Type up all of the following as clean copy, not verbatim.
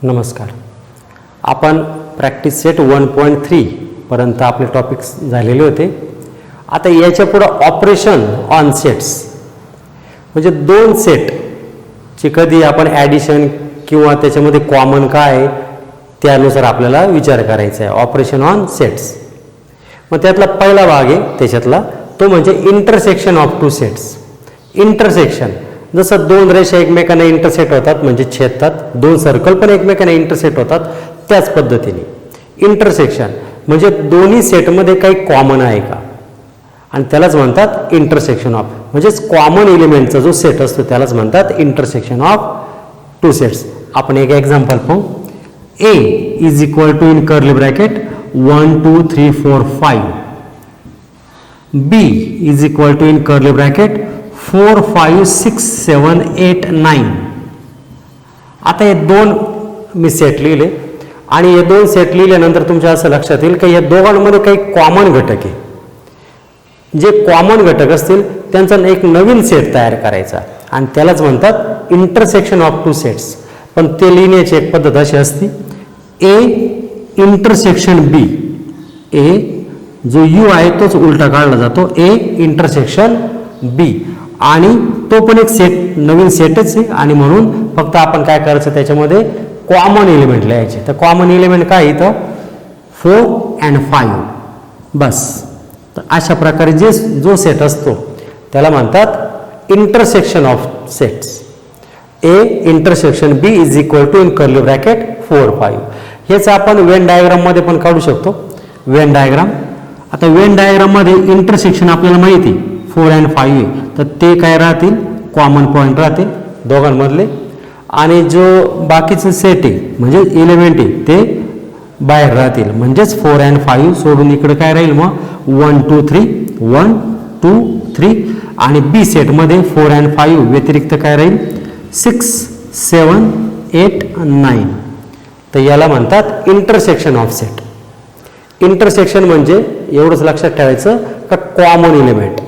नमस्कार. आपण practice set 1.3 पर्यंत आपले टॉपिक्स झालेले होते. आता याच्या पुढे ऑपरेशन ऑन सेट्स म्हणजे दोन सेटची कधी आपण ॲडिशन किंवा त्याच्यामध्ये कॉमन काय आहे त्यानुसार आपल्याला विचार करायचा आहे. ऑपरेशन ऑन सेट्स मग त्यातला पहिला भाग आहे त्याच्यातला तो म्हणजे intersection of two sets. Intersection जसं दोन रेषा एकमेकांना इंटरसेक्ट होतात म्हणजे छेदतात, दोन सर्कल पण एकमेकांना इंटरसेक्ट होतात त्याच पद्धतीने इंटरसेक्शन म्हणजे दोन्ही सेटमध्ये काही कॉमन आहे का आणि त्यालाच म्हणतात इंटरसेक्शन ऑफ. म्हणजेच कॉमन एलिमेंटचा जो सेट असतो त्यालाच म्हणतात इंटरसेक्शन ऑफ टू सेट्स. आपण एक एक्झाम्पल पाहू. A is equal to in curly bracket 1 2 3 4 5. B is equal to in curly bracket 4 5 6 7 8 9. आता हे दोन मी सेट लिहिले आणि हे दोन सेट लिहिल्यानंतर तुमच्या असं लक्षात येईल की या दोघांमध्ये काही कॉमन घटक आहे. जे कॉमन घटक असतील त्यांचा एक नवीन सेट तयार करायचा आणि त्यालाच म्हणतात इंटरसेक्शन ऑफ टू सेट्स. पण ते लिहिण्याची एक पद्धत अशी असते ए इंटरसेक्शन बी. ए जो यू आहे तोच उलटा काढला जातो ए इंटरसेक्शन बी आणि तो पण एक सेट नवीन सेटच आहे आणि म्हणून फक्त आपण काय करायचं त्याच्यामध्ये कॉमन एलिमेंट लिहायचे. तर कॉमन एलिमेंट काय इथं 4 and 5 बस. तर अशा प्रकारे जो सेट असतो त्याला म्हणतात intersection of sets. A intersection B is equal to in curly bracket 4 5. हेच आपण वेन डायग्राममध्ये पण काढू शकतो. वेन डायग्राम आता वेन डायग्राममध्ये इंटरसेक्शन आपल्याला माहिती 4 and 5 आहे तर ते काय राहतील कॉमन पॉईंट राहतील दोघांमधले आणि जो बाकीचं सेट आहे म्हणजे एलिमेंट आहे ते बाहेर राहतील. म्हणजेच 4 and 5 सोडून इकडे काय राहील मग 1 2 3 1 2 3 आणि बी सेटमध्ये 4 and 5 व्यतिरिक्त काय राहील 6 7 8 9. तर याला म्हणतात इंटरसेक्शन ऑफ सेट. इंटरसेक्शन म्हणजे एवढंच लक्षात ठेवायचं का कॉमन एलिमेंट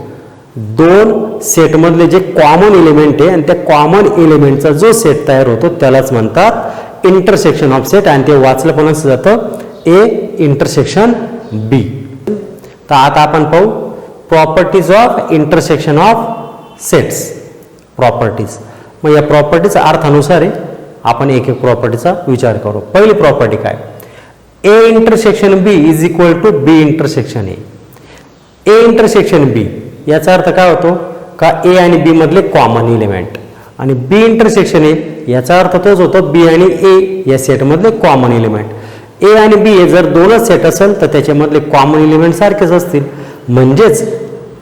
दोन सेटमधले जे कॉमन एलिमेंट आहे आणि त्या कॉमन एलिमेंटचा जो सेट तयार होतो त्यालाच म्हणतात इंटरसेक्शन ऑफ सेट आणि ते वाचलं पण असं जातं ए इंटरसेक्शन बी. तर आता आपण पाहू properties of intersection of sets. Properties मग या प्रॉपर्टीचा अर्थानुसार आहे आपण एक एक प्रॉपर्टीचा विचार करू. पहिली प्रॉपर्टी काय A intersection B is equal to B intersection A. A intersection B याचा अर्थ काय होतो का ए आणि बी मधले कॉमन एलिमेंट आणि बी इंटरसेक्शन ए याचा अर्थ तोच होतो बी आणि ए या सेटमधले कॉमन एलिमेंट. ए आणि बी हे जर दोनच सेट असेल तर त्याच्यामधले कॉमन एलिमेंट सारखेच असतील. म्हणजेच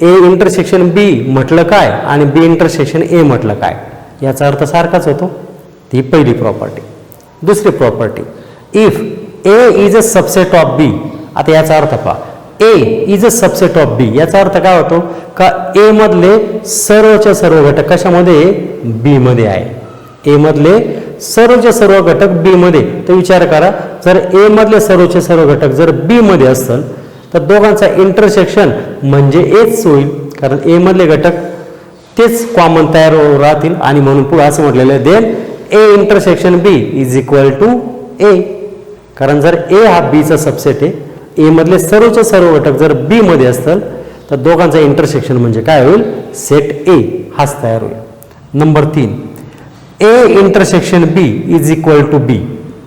ए इंटरसेक्शन बी म्हटलं काय आणि बी इंटरसेक्शन ए म्हटलं काय याचा अर्थ सारखाच होतो. ती पहिली प्रॉपर्टी. दुसरी property if A is a subset of B. आता याचा अर्थ पहा A is a subset of B याचा अर्थ काय होतो का ए मधले सर्वच्या सर्व घटक कशामध्ये बी मध्ये आहे. ए मधले सर्वचे सर्व घटक बी मध्ये. तर विचार करा जर ए मधले सर्वचे सर्व घटक जर बी मध्ये असतील तर दोघांचा इंटरसेक्शन म्हणजे एच होईल कारण ए मधले घटक तेच कॉमन तयार राहतील आणि म्हणून पुढे असं म्हटलेलं आहे then A intersection B is equal to A. कारण जर ए हा बीचा सबसेट आहे ए मधले सर्वचे सर्व घटक जर बी मध्ये असतील तर दोघांचा इंटरसेक्शन म्हणजे काय होईल सेट ए हाच तयार होईल. Number 3 A intersection B is equal to B.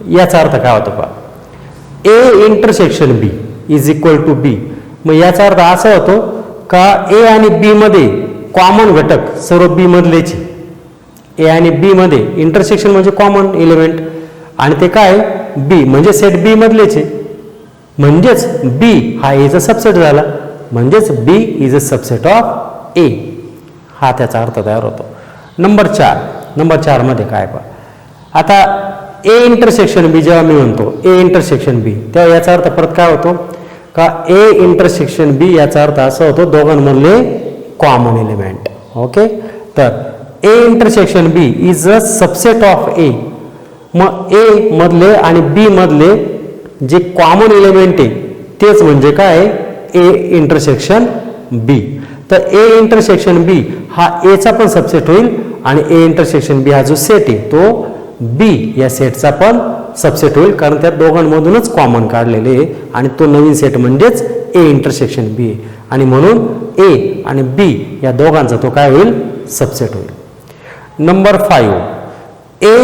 याचा अर्थ काय होतो पहा A intersection B is equal to B. मग याचा अर्थ असा होतो का ए आणि बी मध्ये कॉमन घटक सर्व बी मधलेचे. ए आणि बी मध्ये इंटरसेक्शन म्हणजे कॉमन एलिमेंट आणि ते काय बी म्हणजे सेट बी मधलेचे. म्हणजेच बी हा एचा सबसेट झाला म्हणजेच बी इज अ सबसेट ऑफ ए. हा त्याचा अर्थ तयार होतो. नंबर 4 मध्ये काय पहा आता ए इंटरसेक्शन बी जेव्हा मी म्हणतो ए इंटरसेक्शन बी तेव्हा याचा अर्थ परत काय होतो का ए इंटरसेक्शन बी याचा अर्थ असा होतो दोघांमधले कॉमन एलिमेंट. ओके तर A intersection B is a subset of A. मग ए मधले आणि बी मधले जे कॉमन एलिमेंट आहे तेच म्हणजे काय ए इंटरसेक्शन बी. तर ए इंटरसेक्शन बी हा एचा पण सबसेट होईल आणि ए इंटरसेक्शन बी हा जो सेट आहे तो बी या सेटचा पण सबसेट होईल, कारण त्या दोघांमधूनच कॉमन काढलेले आहे आणि तो नवीन सेट म्हणजेच ए इंटरसेक्शन बी आहे आणि म्हणून ए आणि बी या दोघांचा तो काय होईल, सबसेट होईल. Number 5 A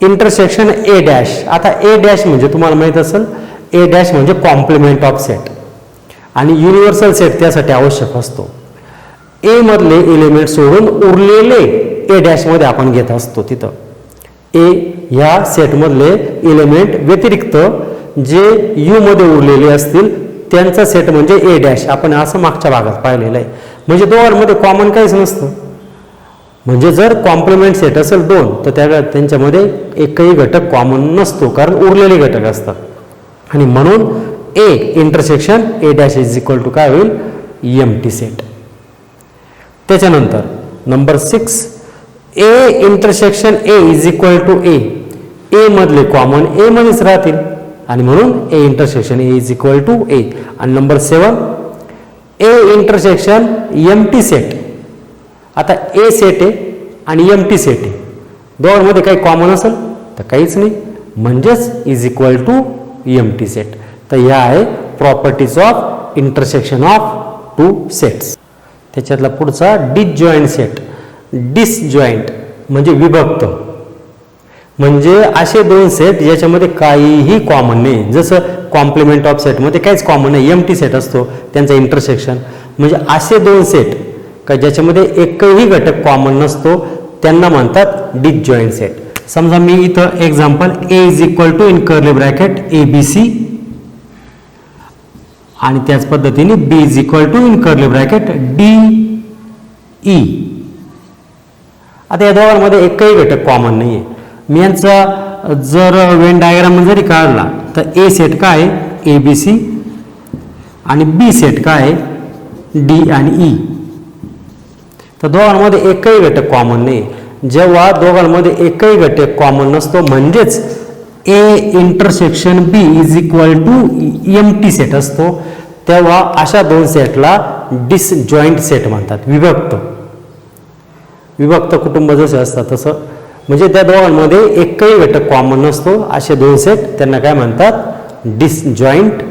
intersection A dash. आता ए डॅश म्हणजे तुम्हाला माहित असेल, ए डॅश म्हणजे कॉम्प्लिमेंट ऑफ सेट आणि युनिव्हर्सल सेट त्यासाठी आवश्यक असतो. ए मधले एलिमेंट सोडून उरलेले ए डॅश मध्ये आपण घेत असतो. तिथं ए ह्या सेटमधले एलिमेंट व्यतिरिक्त जे यू मध्ये उरलेले असतील त्यांचा सेट म्हणजे ए डॅश. आपण असं मागच्या भागात पाहिलेलं आहे. म्हणजे दोघांमध्ये कॉमन काहीच नसतं. म्हणजे जर कॉम्प्लिमेंट सेट असेल 2 तर त्यांच्यामध्ये एकही घटक कॉमन नसतो, कारण उरलेले घटक असतात आणि म्हणून A intersection A dash is equal to काय होईल, एम्प्टी सेट. त्याच्यानंतर number 6 A intersection A is equal to A. A मधले कॉमन ए मध्येच राहतील आणि म्हणून A intersection A is equal to A. आणि number 7 A intersection empty set. आता ए सेट आहे आणि एम्प्टी सेट आहे, दोघांमध्ये काही कॉमन असेल तर काहीच नाही, म्हणजेच is equal to empty set. तर ह्या आहे properties of intersection of two sets. त्याच्यातला पुढचा डिसजॉईंट सेट. डिसजॉईंट म्हणजे विभक्त, म्हणजे असे 2 सेट ज्याच्यामध्ये काहीही कॉमन नाही. जसं कॉम्प्लिमेंट ऑफ सेटमध्ये काहीच कॉमन नाही, एम्प्टी सेट असतो त्यांचा इंटरसेक्शन. म्हणजे असे 2 सेट का ज्याच्यामध्ये एकही घटक कॉमन नसतो त्यांना म्हणतात डिसजॉईंट सेट. समजा मी इथं example A is equal to in curly bracket A B C आणि त्याच पद्धतीने B is equal to in curly bracket D E. आता या दोघांमध्ये एकही घटक कॉमन नाही आहे. मी यांचा जर वेन डायग्राम जरी काढला तर ए सेट काय आहे ए बी सी आणि बी सेट काय आहे डी आणि ई. तर दोघांमध्ये एकही घटक कॉमन नाही. जेव्हा दोघांमध्ये एकही घटक कॉमन नसतो म्हणजेच A intersection B is equal to empty set असतो, तेव्हा अशा 2 सेटला डिसजॉईंट सेट म्हणतात. विभक्त कुटुंब जसे असतात तसं, म्हणजे त्या दोघांमध्ये एकही घटक कॉमन नसतो असे 2 सेट त्यांना काय म्हणतात डिसजॉईंट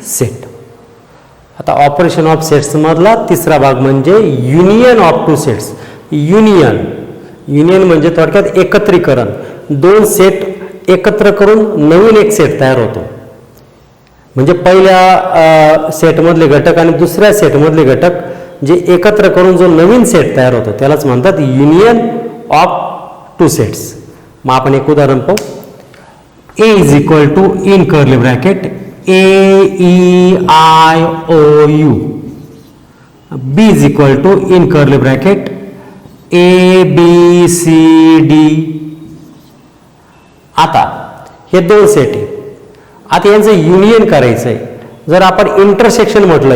सेट. आता ऑपरेशन ऑफ सेट्स मधला तिसरा भाग म्हणजे union of two sets. Union म्हणजे थोडक्यात एकत्रीकरण. 2 सेट एकत्र करून नवीन एक सेट तयार होतो. म्हणजे पहिल्या सेटमधले घटक आणि दुसऱ्या सेटमधले घटक जे एकत्र करून जो नवीन सेट तयार होतो त्यालाच म्हणतात युनियन ऑफ टू सेट्स. मग आपण एक उदाहरण पाहू. A is equal to in curly bracket A E I O U, B is equal to in curly bracket A B C D. आता हे 2 सेट आहे. आता यांचं युनियन करायचं आहे. जर आपण इंटरसेक्शन म्हटलं,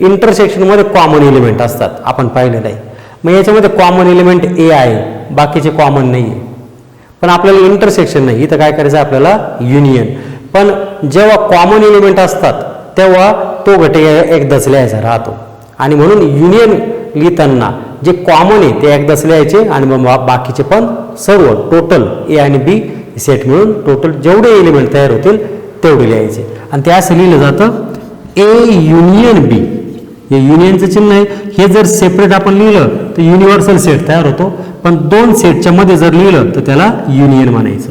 इंटरसेक्शन मध्ये कॉमन एलिमेंट असतात आपण पाहिलेलं आहे. मग याच्यामध्ये कॉमन एलिमेंट ए आहे, बाकीचे कॉमन नाही आहे. पण आपल्याला इंटरसेक्शन नाही, इथं काय करायचं आपल्याला युनियन. पण जेव्हा कॉमन एलिमेंट असतात तेव्हा तो घटक एकदाच लिहायचा राहतो आणि म्हणून युनियन लिहिताना जे कॉमन आहे ते एकदाच लिहायचे आणि मग बाकीचे पण सर्व टोटल ए आणि बी सेट मिळून टोटल जेवढे एलिमेंट तयार होतील तेवढे लिहायचे. आणि ते असं लिहिलं जातं ए युनियन बी. हे युनियनचं चिन्ह आहे. हे जर सेपरेट आपण लिहिलं तर युनिव्हर्सल सेट तयार होतो, पण 2 सेटच्या मध्ये जर लिहिलं तर त्याला युनियन म्हणायचं.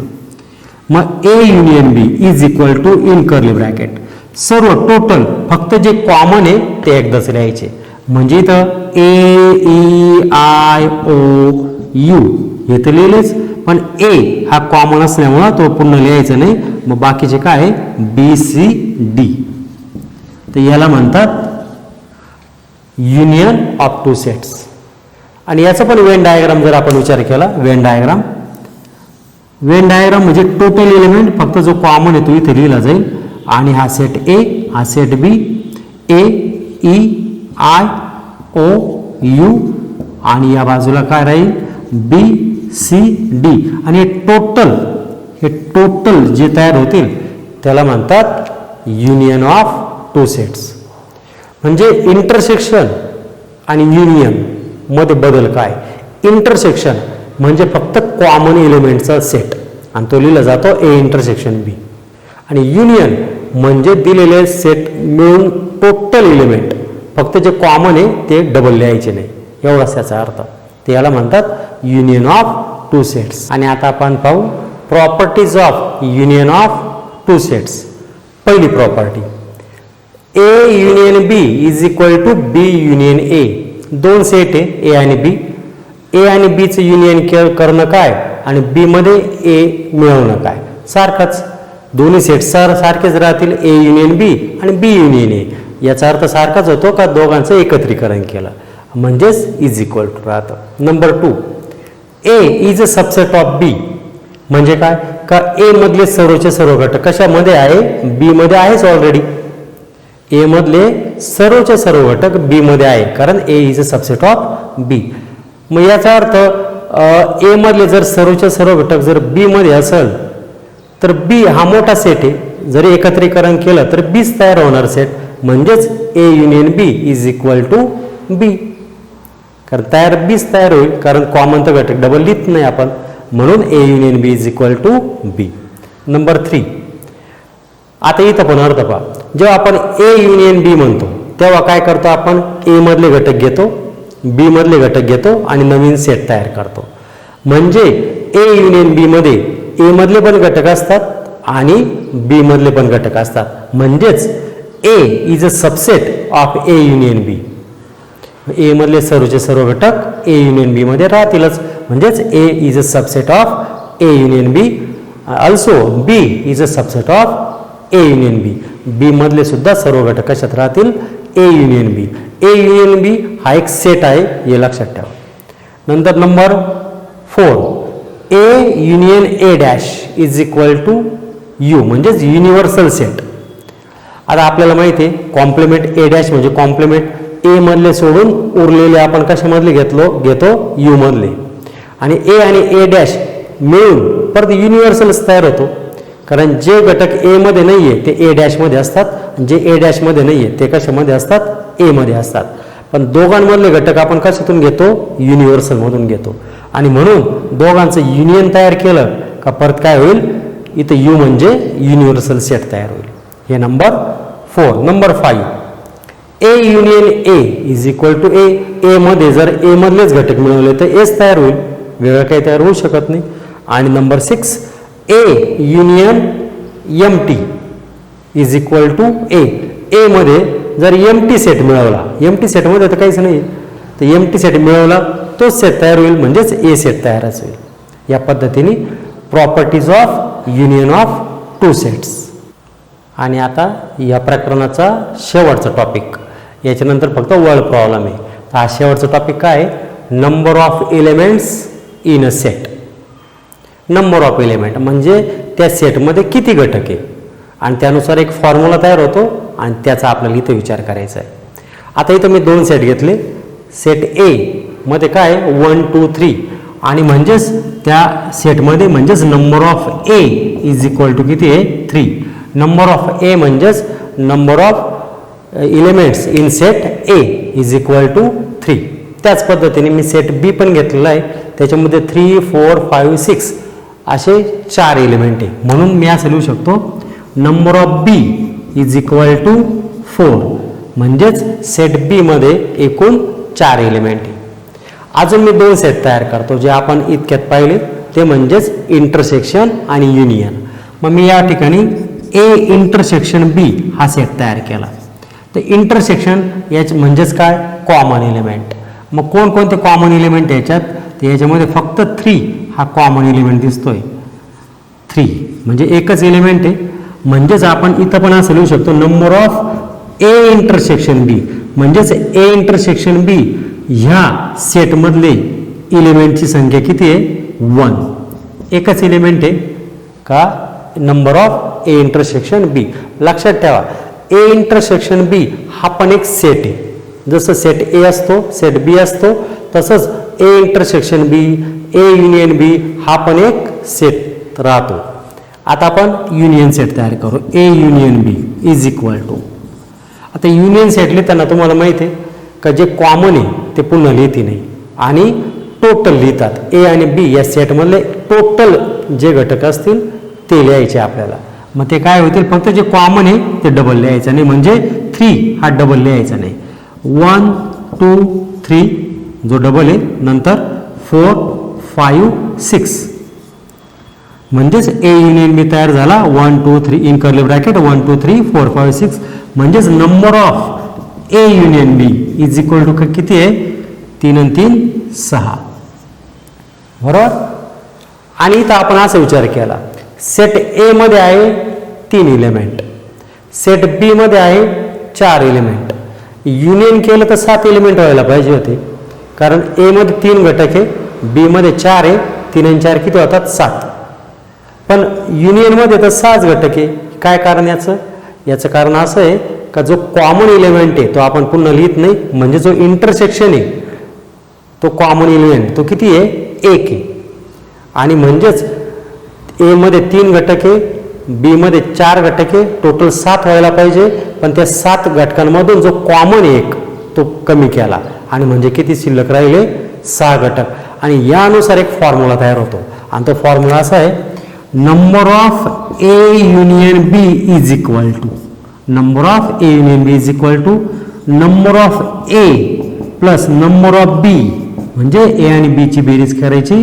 मग A union B is equal to in curly bracket सर्व टोटल फक्त जे कॉमन आहे ते एकदाच लिहायचे. म्हणजे इथं A E I O U हे तर लिहिलेच, पण ए हा कॉमन असल्यामुळं तो पूर्ण लिहायचा नाही. मग बाकीचे काय बी सी डी. तर याला म्हणतात युनियन ऑफ टू सेट्स. आणि याचा पण वेन डायग्राम जर आपण विचार केला, वेन डायग्राम म्हणजे टोटल एलिमेंट फक्त जो कॉमन आहे तो इथे लिहिला जाईल आणि हा सेट ए, हा set B, A E I O U आणि या बाजूला काय राहील बी सी डी. आणि हे टोटल जे तयार होतील त्याला म्हणतात युनियन ऑफ टू सेट्स. म्हणजे इंटरसेक्शन आणि युनियन मध्ये बदल काय. इंटरसेक्शन म्हणजे फक्त कॉमन एलिमेंटचा सेट आणि तो लिहिला जातो ए इंटरसेक्शन बी. आणि युनियन म्हणजे दिलेले सेट मिळून टोटल एलिमेंट, फक्त जे कॉमन आहे ते डबल लिहायचे नाही, एवढाच त्याचा अर्थ. ते याला म्हणतात युनियन ऑफ टू सेट्स. आणि आता आपण पाहू properties of union of two sets. पहिली property, A union B is equal to B union A. दोन सेट आहे ए आणि बी. ए आणि बीचं युनियन करणं काय आणि बी मध्ये ए मिळवणं काय, सारखंच. दोन्ही सेट सारखेच राहतील, ए युनियन बी आणि बी युनियन ए. याचा अर्थ सारखाच होतो का दोघांचं एकत्रीकरण केलं म्हणजेच इज इक्वल टू राहतं. Number 2, A is a subset of B. म्हणजे काय का ए मधले सर्वचे सर्व घटक कशामध्ये आहे, बी मध्ये आहेच ऑलरेडी. ए मधले सर्वचे सर्व घटक बी मध्ये आहे, कारण ए इज अ सबसेट ऑफ बी. मग याचा अर्थ ए मधले जर सर्वचे सर्व घटक जर बी मध्ये असेल तर बी हा मोठा सेट आहे. जर एकत्रीकरण केलं तर बीच तयार होणार सेट, म्हणजेच A union B is equal to B. कारण बीच तयार होईल, कारण कॉमन तर घटक डबल लिहित नाही आपण, म्हणून A union B is equal to B. Number 3, आता इथं पण अर्थ पहा. जेव्हा आपण ए युनियन बी म्हणतो तेव्हा काय करतो आपण, ए मधले घटक घेतो, बी मधले घटक घेतो आणि नवीन सेट तयार करतो. म्हणजे ए युनियन बी मध्ये ए मधले पण घटक असतात आणि बी मधले पण घटक असतात, म्हणजेच A is a subset of A union B. A मधले सर्वचे सर्व घटक ए युनियन बी मध्ये राहतीलच, म्हणजेच A is a subset of A union B. Also B is a subset of A union B. B मधले सुद्धा सर्व घटक कशात राहतील, ए युनियन बी. ए युनियन बी हा एक सेट आहे, हे लक्षात ठेवा. नंतर number 4, A union A dash is equal to U, म्हणजेच युनिव्हर्सल सेट. आता आपल्याला माहिती आहे कॉम्प्लिमेंट ए डॅश म्हणजे कॉम्प्लिमेंट ए मधले सोडून उरलेले आपण कशामधले घेतो यू मधले. आणि ए आणि ए डॅश मिळून परत युनिव्हर्सलच तयार होतो, कारण जे घटक ए मध्ये नाहीये ते ए डॅश मध्ये असतात, जे ए डॅश मध्ये नाहीये ते कशामध्ये असतात, ए मध्ये असतात. पण दोघांमधले घटक आपण कशातून घेतो, युनिव्हर्सल मधून घेतो. आणि म्हणून दोघांचं युनियन तयार केलं का परत काय होईल, इथं यू म्हणजे युनिव्हर्सल सेट तयार होईल. हे number 4. Number 5, A union A is equal to A. A मध्ये जर ए मधलेच घटक मिळवले तर एच तयार होईल, वेगळं काही तयार होऊ शकत नाही. आणि number 6, A union empty is equal to A. A मध्ये जर एम टी सेट मिळवला, एम टी सेटमध्ये तर काहीच नाही, तर एम टी सेट मिळवला तोच सेट तयार होईल, म्हणजेच ए सेट तयारच होईल. या पद्धतीने properties of union of two sets. आणि आता या प्रकरणाचा शेवटचा टॉपिक, याच्यानंतर फक्त वर्ड प्रॉब्लेम आहे. हा शेवटचा टॉपिक काय आहे, number of elements in a set. Number of element म्हणजे त्या सेटमध्ये किती घटक आहे आणि त्यानुसार एक फॉर्म्युला तयार होतो आणि त्याचा आपल्याला इथे विचार करायचा आहे. आता इथं मी 2 सेट घेतले. सेट ए मध्ये काय 1 2 3 आणि म्हणजेच त्या सेटमध्ये म्हणजेच number of A is equal to किती आहे 3. नंबर ऑफ ए म्हणजेच number of elements in set A is equal to 3. त्याच पद्धतीने मी सेट बी पण घेतलेला आहे, त्याच्यामध्ये 3 4 5 6 असे 4 एलिमेंट आहे, म्हणून मी असं लिहू शकतो number of B is equal to 4. म्हणजेच सेट बी मध्ये एकूण 4 एलिमेंट आहे. अजून मी 2 सेट तयार करतो जे आपण इतक्यात पाहिले, ते म्हणजेच इंटरसेक्शन आणि युनियन. मग मी या ठिकाणी ए इंटरसेक्शन बी हा सेट तयार केला. तर इंटरसेक्शन याच म्हणजेच काय, कॉमन एलिमेंट. मग कोणकोणते कॉमन एलिमेंट याच्यात, तर याच्यामध्ये फक्त 3 हा कॉमन एलिमेंट दिसतोय. 3 म्हणजे एकच एलिमेंट आहे, म्हणजेच आपण इथं पण असं लिहू शकतो number of A intersection B. म्हणजेच ए इंटरसेक्शन बी ह्या सेटमधले एलिमेंटची संख्या किती आहे 1. एकच एलिमेंट आहे का, नंबर ऑफ ए इंटरसेक्शन बी. लक्षात ठेवा ए इंटरसेक्शन बी हा पण एक सेट आहे. जसं सेट ए असतो सेट बी असतो, तसंच ए इंटरसेक्शन बी ए युनियन बी हा पण एक सेट राहतो. आता आपण युनियन सेट तयार करू. A union B is equal to, आता युनियन सेट लिहिताना तुम्हाला माहिती आहे का जे कॉमन आहे ते पुन्हा लिहिते नाही आणि टोटल लिहितात. ए आणि बी या सेटमधले टोटल जे घटक असतील ते लिहायचे आपल्याला. मग ते काय होतील, फक्त जे कॉमन आहे ते डबल लिहायचं नाही, म्हणजे 3 हा डबल लिहायचा नाही. 1 2 3 जो डबल आहे, नंतर 4 5 6 म्हणजेच ए युनियन बी तयार झाला. 1 2 3 इन कर्ली ब्रॅकेट 1 2 3 4 5 6 म्हणजेच number of A union B is equal to किती आहे, 3 आणि 3 6. बरोबर. आणि इथं आपण असा विचार केला, सेट ए मध्ये आहे 3 एलिमेंट, सेट बी मध्ये आहे 4 एलिमेंट. युनियन केलं तर 7 एलिमेंट व्हायला पाहिजे होते, कारण ए मध्ये 3 घटक आहे, बी मध्ये 4 आहे, 3 आणि 4 किती होतात 7. पण युनियन मध्ये तर 6 घटक आहे. काय कारण याचं कारण असं आहे का जो कॉमन एलिमेंट आहे तो आपण पुन्हा लिहित नाही, म्हणजे जो इंटरसेक्शन आहे तो कॉमन एलिमेंट तो किती आहे, 1 आहे. आणि म्हणजेच ए मध्ये 3 घटक आहे, बी मध्ये 4 घटक आहे, टोटल 7 व्हायला पाहिजे. पण त्या 7 घटकांमधून जो कॉमन एक तो कमी केला, आणि म्हणजे किती शिल्लक राहिले, 6 घटक. आणि यानुसार एक फॉर्म्युला तयार होतो, आणि तो फॉर्म्युला असा आहे, number of A union B is equal to number of A union B is equal to number of A plus number of B, म्हणजे ए आणि बी ची बेरीज करायची,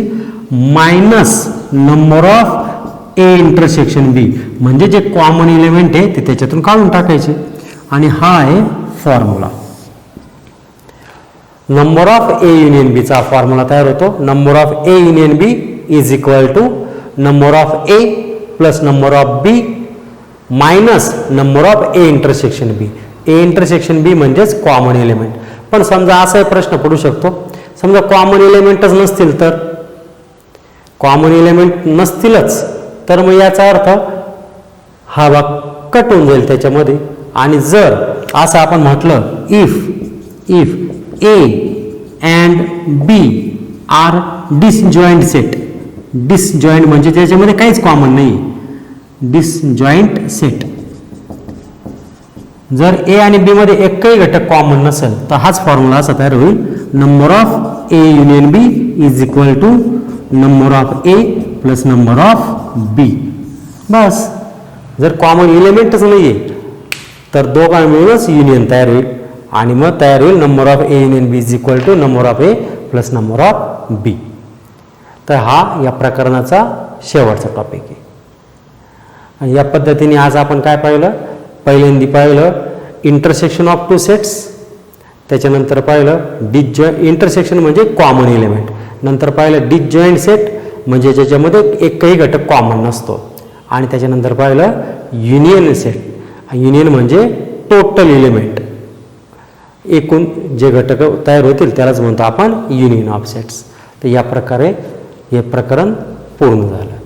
minus number of A intersection B, म्हणजे जे common element आहे ते त्याच्यातून काढून टाकायचे. आणि हा आहे formula. Number of A union B चा फॉर्म्युला तयार होतो. Number of A union B is equal to number of A plus number of B minus number of A intersection B. A intersection B म्हणजेच common element. पण समजा असा प्रश्न पडू शकतो, समजा कॉमन एलिमेंटच नसतील तर, कॉमन एलिमेंट नसतीलच तर मग याचा अर्थ हा भाग कट होऊन जाईल त्याच्यामध्ये. आणि जर असं आपण म्हटलं, if A and B are disjoint set, disjoint म्हणजे त्याच्यामध्ये काहीच कॉमन नाही, डिसजॉईंट सेट. जर ए आणि बी मध्ये एकही घटक कॉमन नसेल तर हाच फॉर्म्युला असा तयार होईल, number of A union B is equal to number of A plus number of B. बस. जर कॉमन एलिमेंटच नाहीये तर दोघां मिळूनच युनियन तयार होईल, आणि मग तयार होईल number of A union B is equal to number of A plus number of B. तर हा या प्रकरणाचा शेवटचा टॉपिक आहे. आणि या पद्धतीने आज आपण काय पाहिलं, पहिल्यांदा पाहिलं इंटरसेक्शन ऑफ 2 सेट्स, त्याच्यानंतर पाहिलं इंटरसेक्शन म्हणजे कॉमन एलिमेंट, नंतर पाहिलं डिसजॉईंट सेट म्हणजे ज्याच्यामध्ये एकही घटक कॉमन नसतो, आणि त्याच्यानंतर पाहिलं युनियन सेट. युनियन म्हणजे टोटल एलिमेंट, एकूण जे घटक तयार होतील त्यालाच म्हणतो आपण युनियन ऑफ सेट्स. तर या प्रकारे हे प्रकरण पूर्ण झालं.